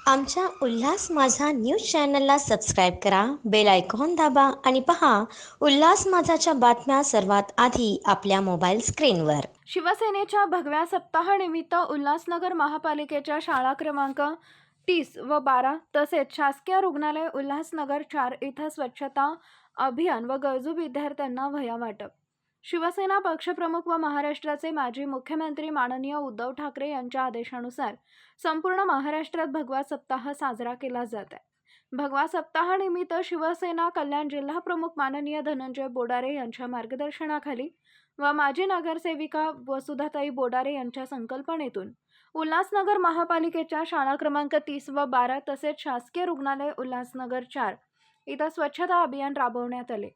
आमच्या उल्हास माझा न्यूज चॅनलला सबस्क्राईब करा, बेल आयकॉन दाबा आणि पहा उल्हास माझाच्या बातम्या सर्वात आधी आपल्या मोबाईल स्क्रीनवर. शिवसेनेच्या भगव्या सप्ताहानिमित्त उल्हासनगर महापालिकेच्या शाळा क्रमांक 30 व 12 तसेच शासकीय रुग्णालय उल्हासनगर 4 इथं स्वच्छता अभियान व गरजू विद्यार्थ्यांना वह्या वाटप. शिवसेना पक्षप्रमुख व महाराष्ट्राचे माजी मुख्यमंत्री माननीय उद्धव ठाकरे यांच्या आदेशानुसार संपूर्ण महाराष्ट्रात भगवा सप्ताह साजरा केला जात आहे. भगवा सप्ताहानिमित्त शिवसेना कल्याण जिल्हा प्रमुख माननीय धनंजय बोडारे यांच्या मार्गदर्शनाखाली व माजी नगरसेविका वसुधाताई बोडारे यांच्या संकल्पनेतून उल्हासनगर महापालिकेच्या शाळा क्रमांक 30 व 12 तसेच शासकीय रुग्णालय उल्हासनगर 4 इथं स्वच्छता अभियान राबवण्यात आले.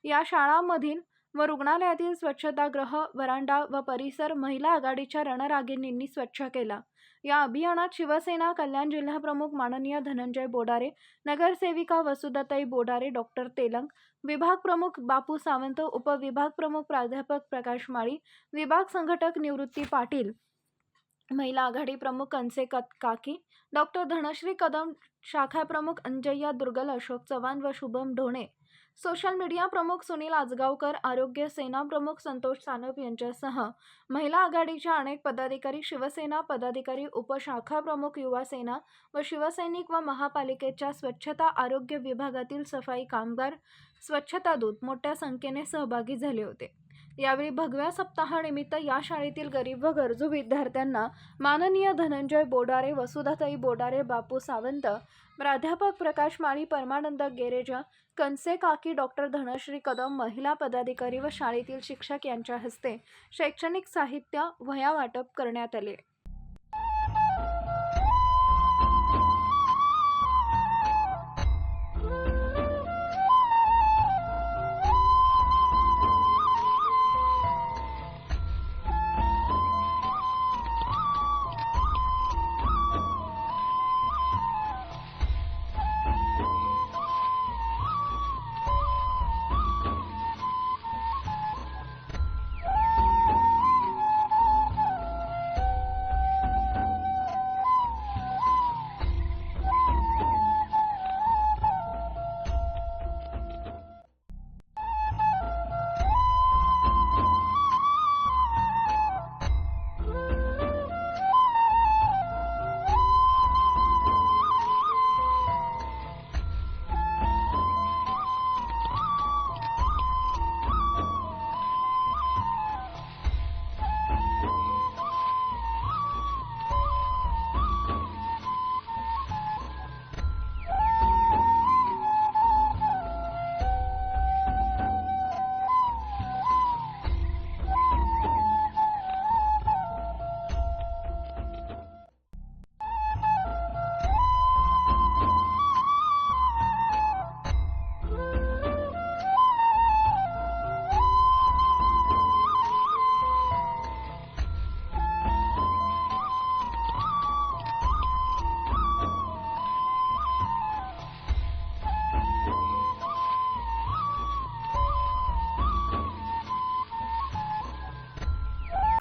या शाळांमधील व रुग्णालयातील स्वच्छतागृह, व्हरांडा व परिसर महिला आघाडीच्या रणरागिणींनी स्वच्छ केला. या अभियानात शिवसेना कल्याण जिल्हाप्रमुख माननीय धनंजय बोडारे, नगरसेविका वसुधाताई बोडारे, डॉक्टर तेलंग, विभाग प्रमुख बापू सावंत, उपविभाग प्रमुख प्राध्यापक प्रकाश माळी, विभाग संघटक निवृत्ती पाटील, महिला आघाडी प्रमुख कंसे काकी, डॉक्टर धनश्री कदम, शाखा प्रमुख अंजय्या दुर्गल, अशोक चव्हाण व शुभम ढोणे, सोशल मीडिया प्रमुख सुनील आजगावकर, आरोग्य सेना प्रमुख संतोष सानप यांच्यासह महिला आघाडीच्या अनेक पदाधिकारी, शिवसेना पदाधिकारी, उपशाखा प्रमुख, युवा सेना व शिवसैनिक व महापालिकेच्या स्वच्छता आरोग्य विभागातील सफाई कामगार, स्वच्छता दूत मोठ्या संख्येने सहभागी झाले होते. यावेळी भगव्या सप्ताहानिमित्त या शाळेतील गरीब व गरजू विद्यार्थ्यांना माननीय धनंजय बोडारे, वसुधाताई बोडारे, बापू सावंत, प्राध्यापक प्रकाश माळी, परमानंद गेरेजा, कंसे काकी, डॉक्टर धनश्री कदम, महिला पदाधिकारी व शाळेतील शिक्षक यांच्या हस्ते शैक्षणिक साहित्य, वह्या वाटप करण्यात आले.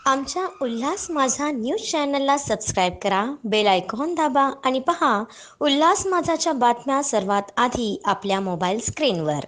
आमच्या उल्हास माझा न्यूज चॅनलला सबस्क्राईब करा, बेल आयकॉन दाबा आणि पहा उल्हास माझाच्या बातम्या सर्वात आधी आपल्या मोबाईल स्क्रीनवर.